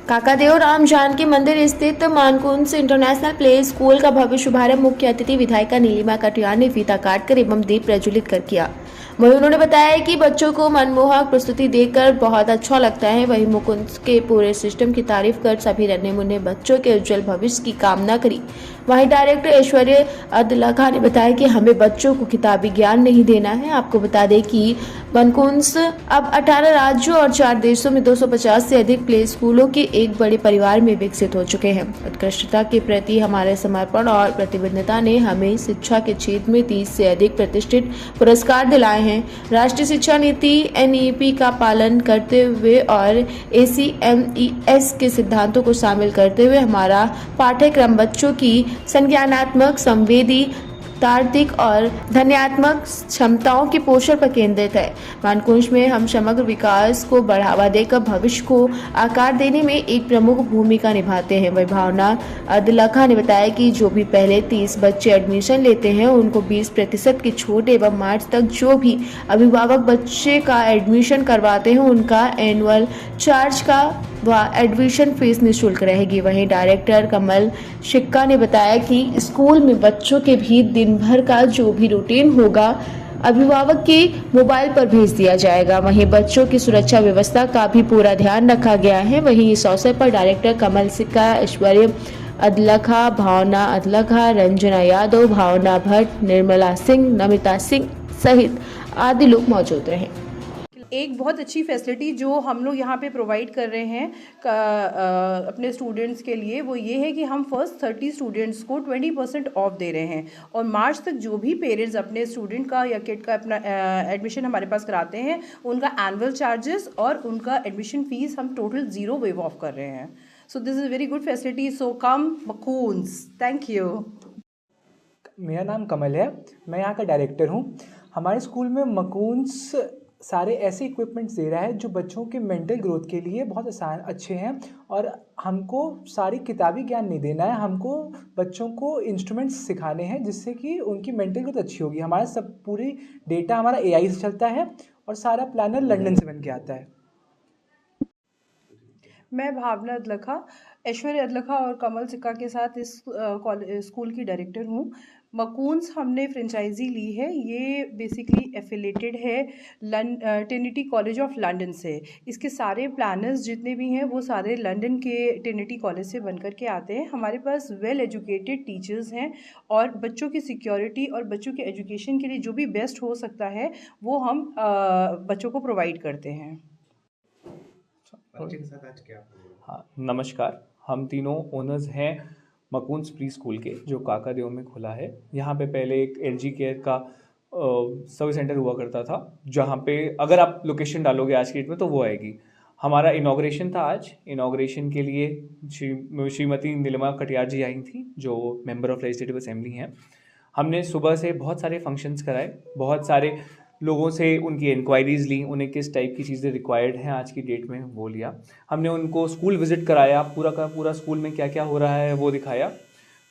काकादेव राम जानकी मंदिर स्थित मानकुंज international play school का भव्य शुभारंभ मुख्य अतिथि विधायिका नीलिमा कटियार ने फीता काटकर एवं दीप प्रज्वलित कर किया। वहीं उन्होंने बताया कि बच्चों को मनमोहक प्रस्तुति देखकर बहुत अच्छा लगता है। वहीं मुकुंद के पूरे सिस्टम की तारीफ कर सभी नन्हे मुन्ने बच्चों के उज्जवल भविष्य की कामना करी। वहीं डायरेक्टर ऐश्वर्य अदलखा ने बताया कि हमें बच्चों को किताबी ज्ञान नहीं देना है। आपको बता दें कि मनकुंज अब 18 राज्यों और 4 देशों में 250 से अधिक प्ले स्कूलों के एक बड़े परिवार में विकसित हो चुके हैं। उत्कृष्टता के प्रति हमारे समर्पण और प्रतिबद्धता ने हमें शिक्षा के क्षेत्र में 30 से अधिक प्रतिष्ठित पुरस्कार दिलाए हैं। राष्ट्रीय शिक्षा नीति NEP का पालन करते हुए और ACMES के सिद्धांतों को शामिल करते हुए हमारा पाठ्यक्रम बच्चों की संज्ञानात्मक, संवेदी, तार्किक और ध्यानात्मक क्षमताओं के पोषण पर केंद्रित है। मानकुंज में हम समग्र विकास को बढ़ावा देकर भविष्य को आकार देने में एक प्रमुख भूमिका निभाते हैं। वही भावना अदलखा ने बताया कि जो भी पहले 30 बच्चे एडमिशन लेते हैं उनको 20% की छूट एवं मार्च तक जो भी अभिभावक बच्चे का एडमिशन करवाते हैं उनका एनुअल चार्ज का व एडमिशन फीस निःशुल्क रहेगी। वहीं डायरेक्टर कमल शिक्का ने बताया कि स्कूल में बच्चों के भी दिन भर का जो भी रूटीन होगा अभिभावक के मोबाइल पर भेज दिया जाएगा। वहीं बच्चों की सुरक्षा व्यवस्था का भी पूरा ध्यान रखा गया है। वहीं इस अवसर पर डायरेक्टर कमल शिक्का, ऐश्वर्य अदलखा, भावना अदलखा, रंजना यादव, भावना भट्ट, निर्मला सिंह, नमिता सिंह सहित आदि लोग मौजूद रहे। एक बहुत अच्छी फैसिलिटी जो हम लोग यहाँ पे प्रोवाइड कर रहे हैं अपने स्टूडेंट्स के लिए, वो ये है कि हम फर्स्ट 30 स्टूडेंट्स को 20% ऑफ दे रहे हैं। और मार्च तक जो भी पेरेंट्स अपने स्टूडेंट का या किड का अपना एडमिशन हमारे पास कराते हैं उनका एनुअल चार्जेस और उनका एडमिशन फ़ीस हम टोटल 0 वेव ऑफ कर रहे हैं। So this is very good facility. So come मकून्स। Thank you. मेरा नाम कमल है, मैं यहाँ का डायरेक्टर हूँ। हमारे स्कूल में मकून्स सारे ऐसे इक्विपमेंट्स दे रहा है जो बच्चों के मेंटल ग्रोथ के लिए बहुत आसान अच्छे हैं। और हमको सारी किताबी ज्ञान नहीं देना है, हमको बच्चों को इंस्ट्रूमेंट्स सिखाने हैं जिससे कि उनकी मेंटल ग्रोथ अच्छी होगी। हमारा सब पूरी डेटा हमारा AI से चलता है और सारा प्लानर लंदन से बन के आता है। मैं भावना अदलखा, ऐश्वर्य अदलखा और कमल सिक्का के साथ इस स्कूल की डायरेक्टर हूँ। मकून्स हमने फ्रेंचाइजी ली है। ये बेसिकली एफिलेटेड है ट्रिनिटी कॉलेज ऑफ लंदन से। इसके सारे प्लानर्स जितने भी हैं वो सारे लंदन के ट्रिनिटी कॉलेज से बन कर के आते हैं। हमारे पास वेल एजुकेटेड टीचर्स हैं और बच्चों की सिक्योरिटी और बच्चों के एजुकेशन के लिए जो भी बेस्ट हो सकता है वो हम बच्चों को प्रोवाइड करते हैं। बच्चे के साथ आज क्या? हाँ, नमस्कार। हम तीनों ओनर्स हैं मकून्स प्री स्कूल के, जो काकादेव में खुला है। यहाँ पे पहले एक LG केयर का सर्विस सेंटर हुआ करता था, जहाँ पे अगर आप लोकेशन डालोगे आज की डेट में तो वो आएगी। हमारा इनॉग्रेशन था आज। इनॉग्रेशन के लिए श्रीमती नीलिमा कटियार जी आई थी, जो मेंबर ऑफ लेजिस्लेटिव असेंबली हैं। हमने सुबह से बहुत सारे फंक्शंस कराए, बहुत सारे लोगों से उनकी इंक्वायरीज़ ली, उन्हें किस टाइप की चीज़ें रिक्वायर्ड हैं आज की डेट में वो लिया। हमने उनको स्कूल विज़िट कराया, पूरा का पूरा स्कूल में क्या क्या हो रहा है वो दिखाया।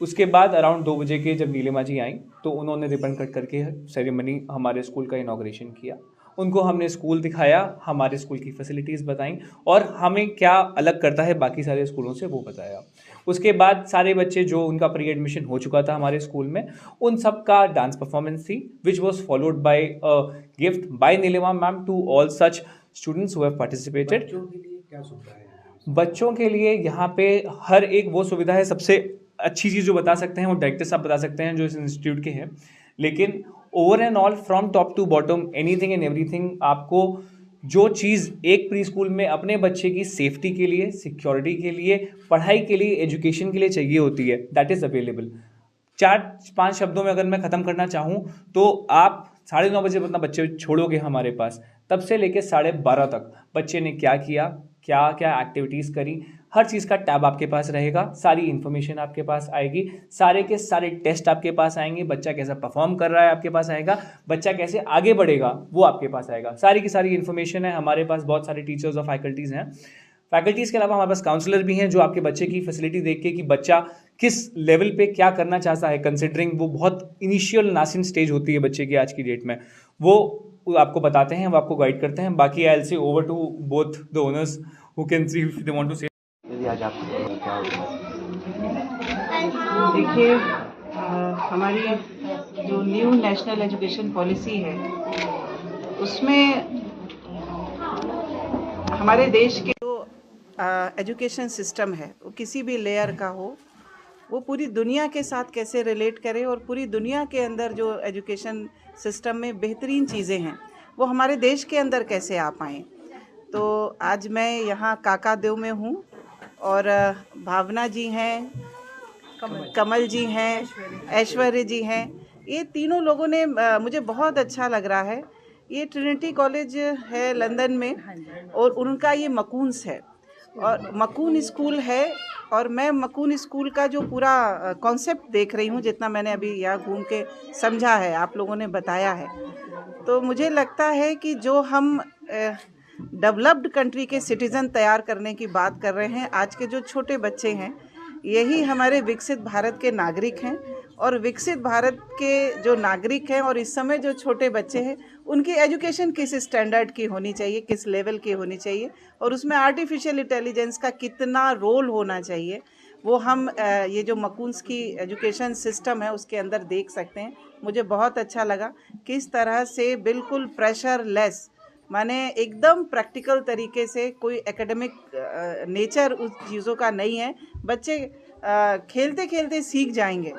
उसके बाद अराउंड 2 बजे के जब नीलिमा जी आई तो उन्होंने रिबन कट करके सेरेमनी हमारे स्कूल का इनॉग्रेशन किया। उनको हमने स्कूल दिखाया, हमारे स्कूल की फैसिलिटीज़ बताई और हमें क्या अलग करता है बाकी सारे स्कूलों से वो बताया। उसके बाद सारे बच्चे जो उनका प्री एडमिशन हो चुका था हमारे स्कूल में, उन सब का डांस परफॉर्मेंस थी, which was followed by a gift by Nilima ma'am to all such students who have participated. बच्चों के लिए क्या सुविधा है? बच्चों के लिए यहाँ पे हर एक वो सुविधा है। सबसे अच्छी चीज़ जो बता सकते हैं वो डायरेक्टर साहब बता सकते हैं जो इस इंस्टीट्यूट के हैं, लेकिन over and all from top to bottom anything and everything, आपको जो चीज़ एक प्री स्कूल में अपने बच्चे की सेफ्टी के लिए, सिक्योरिटी के लिए, पढ़ाई के लिए, एजुकेशन के लिए चाहिए होती है, दैट इज़ अवेलेबल। 4-5 शब्दों में अगर मैं ख़त्म करना चाहूँ तो आप 9:30 बजे अपना बच्चे छोड़ोगे हमारे पास, तब से लेकर 12:30 तक बच्चे ने क्या किया, क्या क्या एक्टिविटीज़ करी, हर चीज़ का टैब आपके पास रहेगा, सारी इन्फॉर्मेशन आपके पास आएगी, सारे के सारे टेस्ट आपके पास आएंगे, बच्चा कैसा परफॉर्म कर रहा है आपके पास आएगा, बच्चा कैसे आगे बढ़ेगा वो आपके पास आएगा, सारी की सारी इन्फॉर्मेशन है। हमारे पास बहुत सारे टीचर्स और फैकल्टीज़ हैं। फैकल्टीज़ के अलावा हमारे पास काउंसलर भी हैं जो आपके बच्चे की फैसिलिटी देख के कि बच्चा किस लेवल पे क्या करना चाहता है, कंसिडरिंग वो बहुत इनिशियल नासिन स्टेज होती है बच्चे की आज की डेट में, वो आपको बताते हैं, वो आपको गाइड करते हैं। बाकी I will say over to both the owners who can see if they want to say. आज आपको क्या होगा? देखिए, हमारी जो न्यू नेशनल एजुकेशन पॉलिसी है उसमें हमारे देश के जो एजुकेशन सिस्टम है वो किसी भी लेयर का हो, वो पूरी दुनिया के साथ कैसे रिलेट करे और पूरी दुनिया के अंदर जो एजुकेशन सिस्टम में बेहतरीन चीज़ें हैं वो हमारे देश के अंदर कैसे आ पाएँ। तो आज मैं यहाँ काकादेव में हूँ और भावना जी हैं, कमल जी हैं, ऐश्वर्य जी हैं। ये तीनों लोगों ने मुझे बहुत अच्छा लग रहा है। ये ट्रिनिटी कॉलेज है लंदन में और उनका ये मकून्स है और मकून स्कूल है और मैं मकून स्कूल का जो पूरा कॉन्सेप्ट देख रही हूँ, जितना मैंने अभी यहाँ घूम के समझा है, आप लोगों ने बताया है, तो मुझे लगता है कि जो हम डेवलप्ड कंट्री के सिटीज़न तैयार करने की बात कर रहे हैं, आज के जो छोटे बच्चे हैं यही हमारे विकसित भारत के नागरिक हैं और विकसित भारत के जो नागरिक हैं और इस समय जो छोटे बच्चे हैं उनकी एजुकेशन किस स्टैंडर्ड की होनी चाहिए, किस लेवल की होनी चाहिए और उसमें आर्टिफिशियल इंटेलिजेंस का कितना रोल होना चाहिए, वो हम ये जो मकून्स की एजुकेशन सिस्टम है उसके अंदर देख सकते हैं। मुझे बहुत अच्छा लगा किस तरह से बिल्कुल प्रेशर लेस, माने एकदम प्रैक्टिकल तरीके से, कोई एकेडमिक नेचर उस चीज़ों का नहीं है, बच्चे खेलते खेलते सीख जाएंगे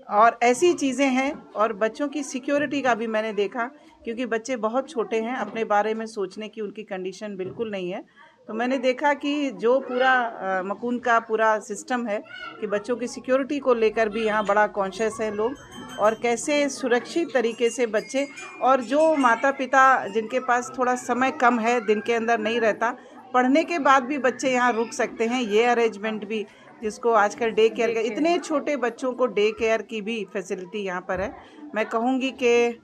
और ऐसी चीज़ें हैं। और बच्चों की सिक्योरिटी का भी मैंने देखा, क्योंकि बच्चे बहुत छोटे हैं, अपने बारे में सोचने की उनकी कंडीशन बिल्कुल नहीं है। तो मैंने देखा कि जो पूरा मकून का पूरा सिस्टम है कि बच्चों की सिक्योरिटी को लेकर भी यहाँ बड़ा कॉन्शियस है लोग, और कैसे सुरक्षित तरीके से बच्चे, और जो माता पिता जिनके पास थोड़ा समय कम है, दिन के अंदर नहीं रहता, पढ़ने के बाद भी बच्चे यहाँ रुक सकते हैं, ये अरेंजमेंट भी, जिसको आजकल डे केयर का, इतने छोटे बच्चों को डे केयर की भी फैसिलिटी यहाँ पर है। मैं कहूँगी कि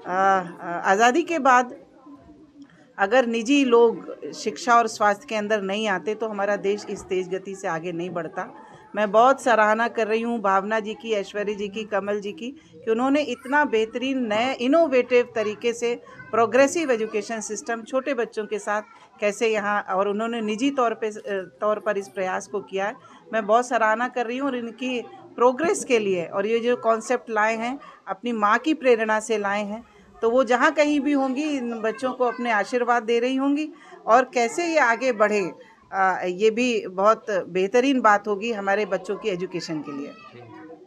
आज़ादी के बाद अगर निजी लोग शिक्षा और स्वास्थ्य के अंदर नहीं आते तो हमारा देश इस तेज़ गति से आगे नहीं बढ़ता। मैं बहुत सराहना कर रही हूँ भावना जी की, ऐश्वर्य जी की, कमल जी की, कि उन्होंने इतना बेहतरीन नए इनोवेटिव तरीके से प्रोग्रेसिव एजुकेशन सिस्टम छोटे बच्चों के साथ कैसे यहाँ, और उन्होंने निजी तौर पर इस प्रयास को किया है। मैं बहुत सराहना कर रही हूँ और इनकी प्रोग्रेस के लिए, और ये जो कॉन्सेप्ट लाए हैं अपनी माँ की प्रेरणा से लाए हैं, तो वो जहाँ कहीं भी होंगी इन बच्चों को अपने आशीर्वाद दे रही होंगी और कैसे ये आगे बढ़े, ये भी बहुत बेहतरीन बात होगी हमारे बच्चों की एजुकेशन के लिए।